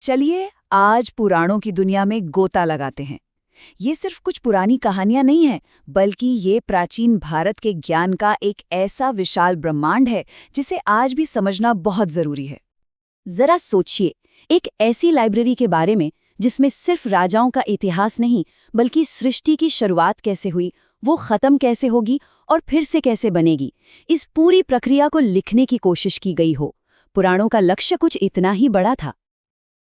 चलिए आज पुराणों की दुनिया में गोता लगाते हैं। ये सिर्फ कुछ पुरानी कहानियां नहीं हैं, बल्कि ये प्राचीन भारत के ज्ञान का एक ऐसा विशाल ब्रह्मांड है जिसे आज भी समझना बहुत जरूरी है। जरा सोचिए, एक ऐसी लाइब्रेरी के बारे में जिसमें सिर्फ राजाओं का इतिहास नहीं, बल्कि सृष्टि की शुरुआत कैसे हुई, वो खत्म कैसे होगी और फिर से कैसे बनेगी, इस पूरी प्रक्रिया को लिखने की कोशिश की गई हो। पुराणों का लक्ष्य कुछ इतना ही बड़ा था।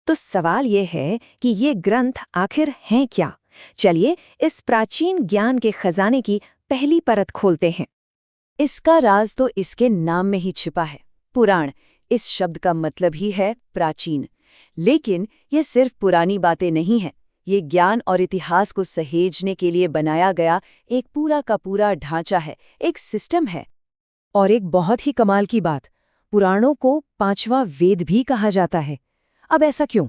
तो सवाल ये है कि ये ग्रंथ आखिर हैं क्या? चलिए इस प्राचीन ज्ञान के खजाने की पहली परत खोलते हैं। इसका राज तो इसके नाम में ही छिपा है। पुराण इस शब्द का मतलब ही है प्राचीन। लेकिन ये सिर्फ पुरानी बातें नहीं हैं, ये ज्ञान और इतिहास को सहेजने के लिए बनाया गया एक पूरा का पूरा ढांचा है, एक सिस्टम है। और एक बहुत ही कमाल की बात, पुराणों को पांचवा वेद भी कहा जाता है। अब ऐसा क्यों?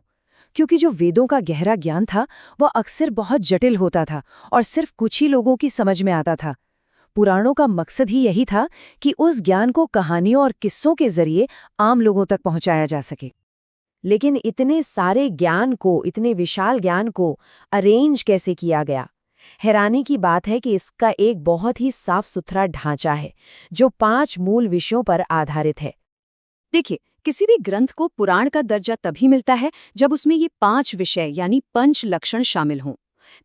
क्योंकि जो वेदों का गहरा ज्ञान था वह अक्सर बहुत जटिल होता था और सिर्फ कुछ ही लोगों की समझ में आता था। पुराणों का मकसद ही यही था कि उस ज्ञान को कहानियों और किस्सों के जरिए आम लोगों तक पहुंचाया जा सके। लेकिन इतने सारे ज्ञान को, इतने विशाल ज्ञान को अरेंज कैसे किया गया? हैरानी की बात है कि इसका एक बहुत ही साफ सुथरा ढांचा है जो 5 मूल विषयों पर आधारित है। देखिए, किसी भी ग्रंथ को पुराण का दर्जा तभी मिलता है जब उसमें ये 5 विषय यानी पंच लक्षण शामिल हों।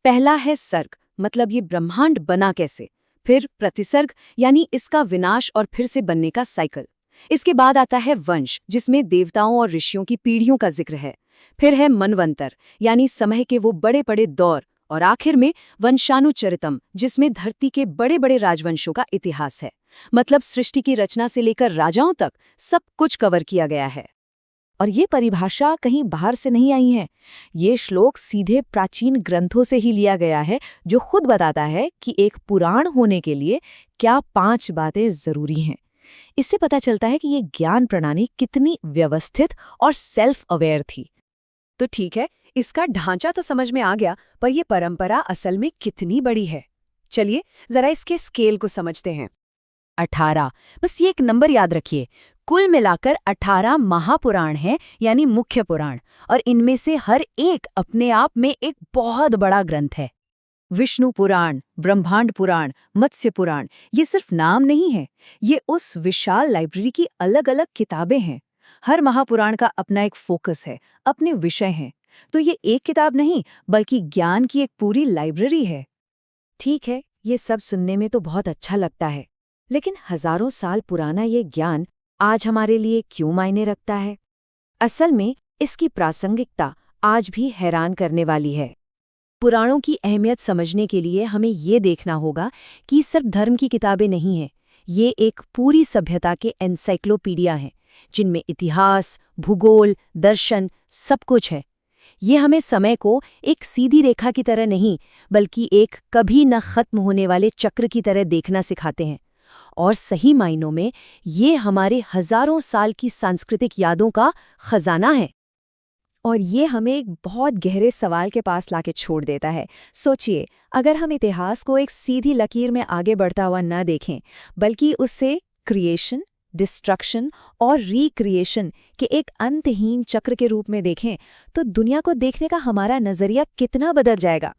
पहला है सर्ग, मतलब ये ब्रह्मांड बना कैसे। फिर प्रतिसर्ग, यानी इसका विनाश और फिर से बनने का साइकिल। इसके बाद आता है वंश, जिसमें देवताओं और ऋषियों की पीढ़ियों का जिक्र है। फिर है मनवंतर, यानी समय के वो बड़े बड़े दौर। और आखिर में वंशानुचरितम, जिसमें धरती के बड़े बड़े राजवंशों का इतिहास है। मतलब सृष्टि की रचना से लेकर राजाओं तक सब कुछ कवर किया गया है। और ये परिभाषा कहीं बाहर से नहीं आई है। ये श्लोक सीधे प्राचीन ग्रंथों से ही लिया गया है, जो खुद बताता है कि एक पुराण होने के लिए क्या 5 बातें जरूरी हैं। इससे पता चलता है कि ये ज्ञान प्रणाली कितनी व्यवस्थित और सेल्फ अवेयर थी। तो ठीक है, इसका ढांचा तो समझ में आ गया, पर यह परंपरा असल में कितनी बड़ी है? चलिए जरा इसके स्केल को समझते हैं। 18, बस ये एक नंबर याद रखिए। कुल मिलाकर 18 महापुराण हैं, यानी मुख्य पुराण, और इनमें से हर एक अपने आप में एक बहुत बड़ा ग्रंथ है। विष्णु पुराण, ब्रह्मांड पुराण, मत्स्य पुराण, ये सिर्फ नाम नहीं है, ये उस विशाल लाइब्रेरी की अलग अलग किताबें हैं। हर महापुराण का अपना एक फोकस है, अपने विषय हैं। तो ये एक किताब नहीं, बल्कि ज्ञान की एक पूरी लाइब्रेरी है। ठीक है, ये सब सुनने में तो बहुत अच्छा लगता है, लेकिन हजारों साल पुराना ये ज्ञान आज हमारे लिए क्यों मायने रखता है? असल में इसकी प्रासंगिकता आज भी हैरान करने वाली है। पुराणों की अहमियत समझने के लिए हमें ये देखना होगा कि सिर्फ धर्म की किताबें नहीं हैं, ये एक पूरी सभ्यता के एनसाइक्लोपीडिया हैं, जिनमें इतिहास, भूगोल, दर्शन सब कुछ है। ये हमें समय को एक सीधी रेखा की तरह नहीं, बल्कि एक कभी न खत्म होने वाले चक्र की तरह देखना सिखाते हैं। और सही मायनों में ये हमारे हजारों साल की सांस्कृतिक यादों का खजाना है। और ये हमें एक बहुत गहरे सवाल के पास लाके छोड़ देता है। सोचिए, अगर हम इतिहास को एक सीधी लकीर में आगे बढ़ता हुआ न देखें, बल्कि उससे क्रिएशन, डिस्ट्रक्शन और रिक्रिएशन के एक अंतहीन चक्र के रूप में देखें, तो दुनिया को देखने का हमारा नजरिया कितना बदल जाएगा।